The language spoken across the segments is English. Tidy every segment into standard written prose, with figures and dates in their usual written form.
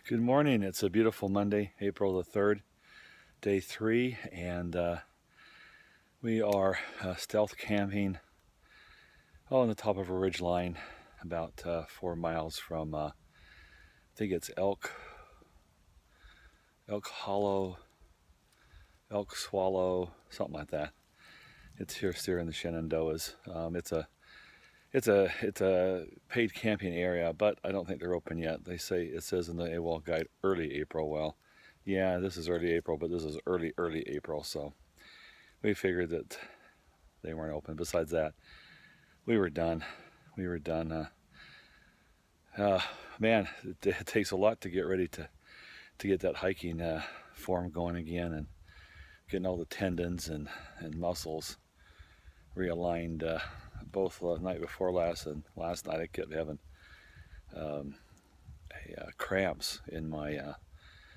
Good morning. It's a beautiful Monday, April the 3rd, day 3, and we are stealth camping on the top of a ridge line about 4 miles from, I think it's Elk Hollow, Elk Swallow, something like that. It's here in the Shenandoahs. It's a paid camping area, but I don't think they're open yet. It says in the AWOL guide early April. Well, yeah, this is early April, but this is early April, so we figured that they weren't open. Besides that, we were done. Man, it takes a lot to get ready to get that hiking form going again, and getting all the tendons and muscles realigned. Both the night before last and last night, I kept having cramps in my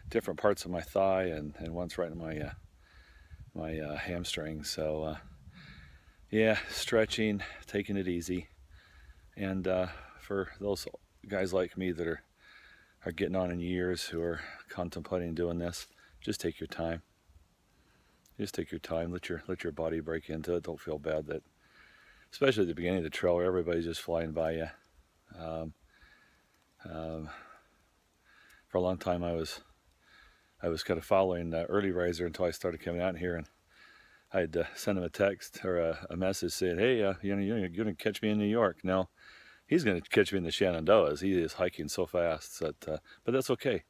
different parts of my thigh, and once right in my hamstring. So yeah, stretching, taking it easy, and for those guys like me that are getting on in years, who are contemplating doing this, just take your time. Just take your time. Let your body break into it. Don't feel bad that, especially at the beginning of the trail, where everybody's just flying by you. For a long time, I was kind of following Early Riser until I started coming out here, and I'd send him a text or a message saying, "Hey, you're going to catch me in New York." No, he's going to catch me in the Shenandoahs. He is hiking so fast that, but that's okay.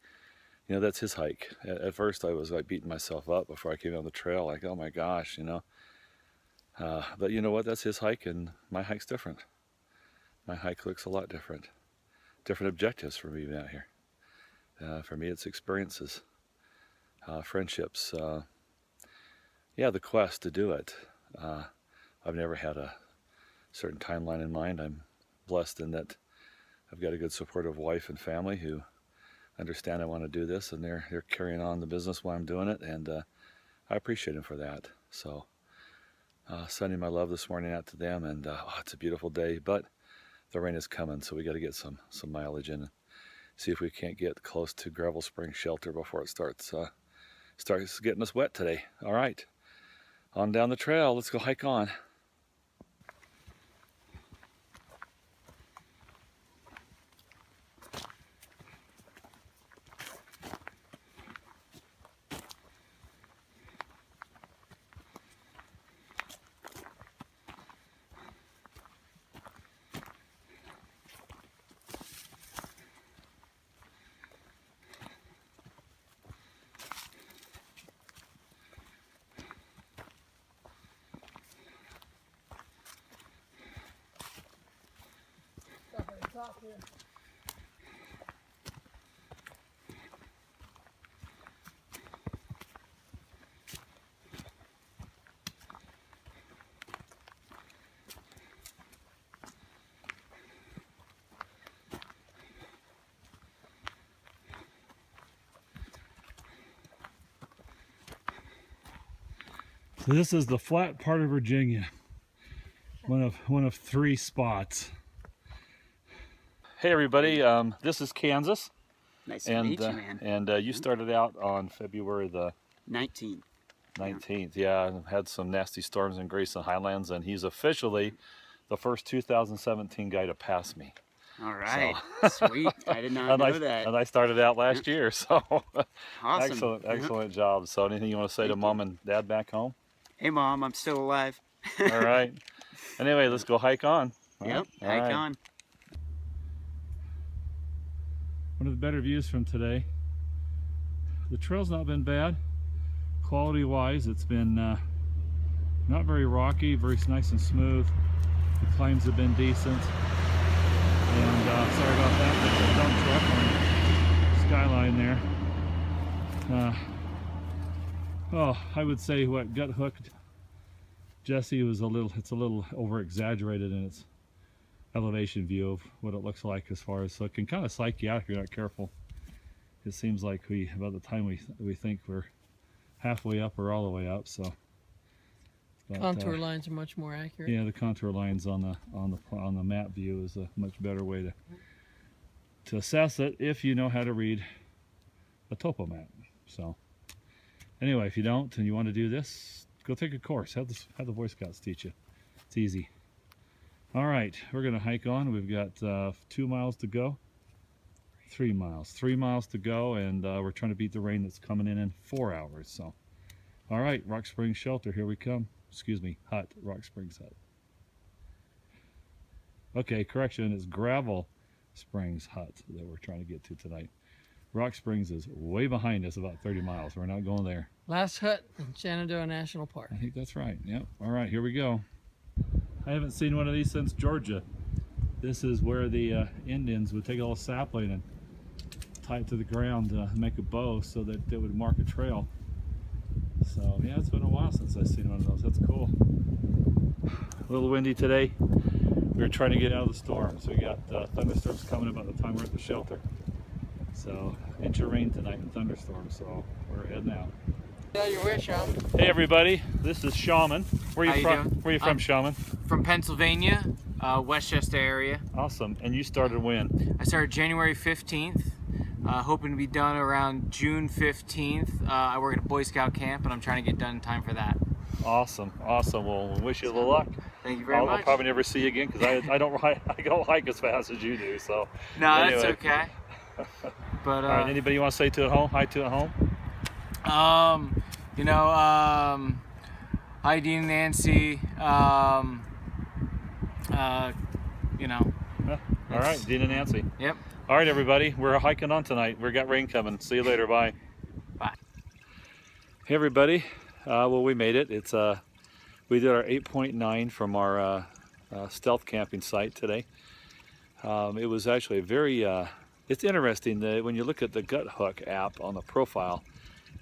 That's his hike. At first, I was like beating myself up before I came on the trail, like, oh my gosh, But you know what? That's his hike, and my hike's different. My hike looks a lot different. Different objectives for me out here. For me, it's experiences, friendships. The quest to do it. I've never had a certain timeline in mind. I'm blessed in that I've got a good supportive wife and family who understand I want to do this, and they're carrying on the business while I'm doing it, and I appreciate them for that. So sending my love this morning out to them, and it's a beautiful day, but the rain is coming, so we got to get some mileage in, and see if we can't get close to Gravel Spring Shelter before it starts getting us wet today. All right, on down the trail. Let's go hike on. Here. So this is the flat part of Virginia, one of 3 spots. Hey everybody, this is Kansas. Nice to meet you, man. And you started out on February the 19th. 19th, yeah, and had some nasty storms in Grayson Highlands, and he's officially the first 2017 guy to pass me. All right, so, sweet. I did not know that. And I started out last year, so awesome. Excellent job. So anything you want to say to Mom and Dad back home? Hey Mom, I'm still alive. All right. Anyway, let's go hike on. Yep, hike on. One of the better views from today. The trail's not been bad. Quality wise, it's been not very rocky, very nice and smooth. The climbs have been decent. And sorry about that, there's a dump truck on the skyline there. I would say what gut hooked Jesse was it's a little over exaggerated in its elevation view of what it looks like, as far as, so it can kind of psych you out if you're not careful. It seems like by the time we think we're halfway up or all the way up, so. But, contour lines are much more accurate. Yeah, the contour lines on the map view is a much better way to assess it if you know how to read a topo map. So anyway, if you don't and you want to do this, go take a course. Have the Boy Scouts teach you. It's easy. All right, we're gonna hike on. We've got 2 miles to go. 3 miles. 3 miles to go, and we're trying to beat the rain that's coming in 4 hours. So, all right, Rock Springs Shelter, here we come. Excuse me, hut, Rock Springs Hut. Okay, correction, it's Gravel Springs Hut that we're trying to get to tonight. Rock Springs is way behind us, about 30 miles. We're not going there. Last hut in Shenandoah National Park. I think that's right. Yep. All right, here we go. I haven't seen one of these since Georgia. This is where the Indians would take a little sapling and tie it to the ground to make a bow so that they would mark a trail. So yeah, it's been a while since I've seen one of those. That's cool. A little windy today. We were trying to get out of the storm, so we got thunderstorms coming about the time we're at the shelter. So inch of rain tonight and thunderstorms, so we're heading out. Yeah, you wish, Shaman. Hey everybody, this is Shaman. Where are you from? Where are you from, Shaman? From Pennsylvania, Westchester area. Awesome. And you started when? I started January 15th. Hoping to be done around June 15th. I work at a Boy Scout camp, and I'm trying to get done in time for that. Awesome, awesome. Well, we wish you the luck. Thank you very much. I'll probably never see you again because I don't hike as fast as you do. So no, anyway. That's okay. But all right, anybody you want to say to at home? Hi to at home. You know, hi Dean and Nancy. You know. All right, Dean and Nancy. Yep. All right, everybody, we're hiking on tonight. We've got rain coming. See you later. Bye. Bye. Hey, everybody. Well, we made it. It's we did our 8.9 from our stealth camping site today. It was actually a very. It's interesting that when you look at the Gut Hook app on the profile,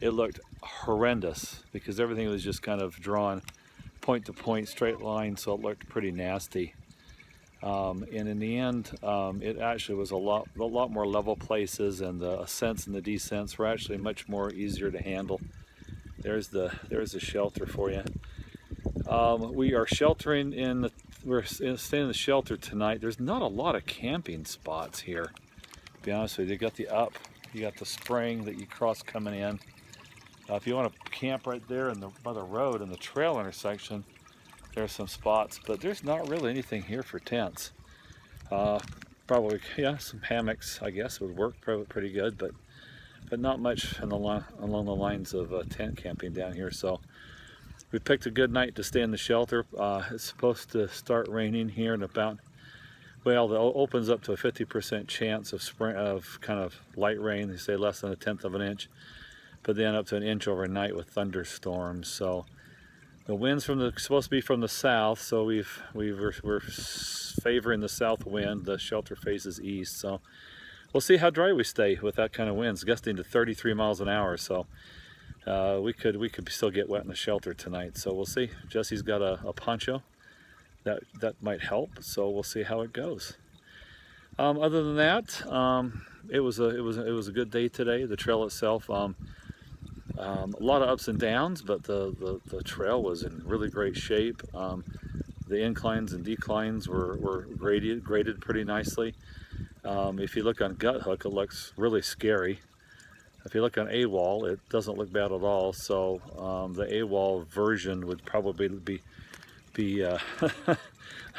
it looked horrendous because everything was just kind of drawn point to point, straight line, so it looked pretty nasty. And in the end, it actually was a lot more level places, and the ascents and the descents were actually much more easier to handle. There's the shelter for you. We are sheltering we're staying in the shelter tonight. There's not a lot of camping spots here, to be honest with you. You got you got the spring that you cross coming in. If you want to camp right there by the road in the trail intersection, there's some spots, but there's not really anything here for tents. Probably, yeah, some hammocks, I guess, would work pretty good, but not much along the lines of tent camping down here. So we picked a good night to stay in the shelter. It's supposed to start raining here in about, well, it opens up to a 50% chance of kind of light rain. They say less than 1/10 of an inch, but then up to 1 inch overnight with thunderstorms. So the wind's supposed to be from the south, so we're favoring the south wind. The shelter faces east, so we'll see how dry we stay with that kind of winds, gusting to 33 miles an hour. So we could still get wet in the shelter tonight. So we'll see. Jesse's got a poncho that might help. So we'll see how it goes. Other than that, it was a good day today. The trail itself. A lot of ups and downs, but the trail was in really great shape. The inclines and declines were graded pretty nicely. If you look on Gut Hook, it looks really scary. If you look on AWOL, it doesn't look bad at all. So the AWOL version would probably be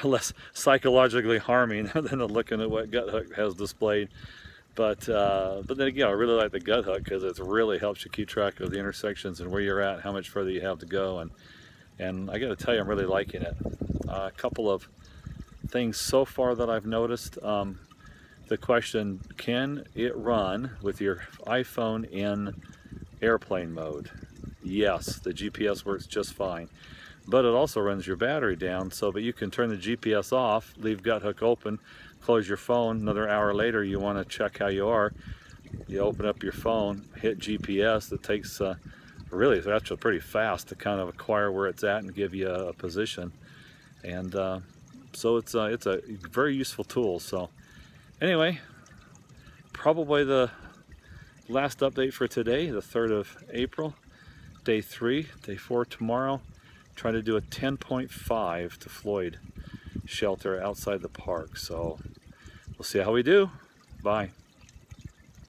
less psychologically harming than looking at what Gut Hook has displayed. But then again, I really like the Gut Hook because it really helps you keep track of the intersections and where you're at, how much further you have to go, and I got to tell you, I'm really liking it. A couple of things so far that I've noticed. The question, can it run with your iPhone in airplane mode? Yes, the GPS works just fine, but it also runs your battery down, but you can turn the GPS off, leave Gut Hook open, close your phone. Another hour later, you want to check how you are. You open up your phone, hit GPS. It takes really, it's actually pretty fast to kind of acquire where it's at and give you a position. And so it's a very useful tool. So anyway, probably the last update for today, the 3rd of April, day 3, day 4 tomorrow. Try to do a 10.5 to Floyd shelter outside the park. So we'll see how we do. Bye.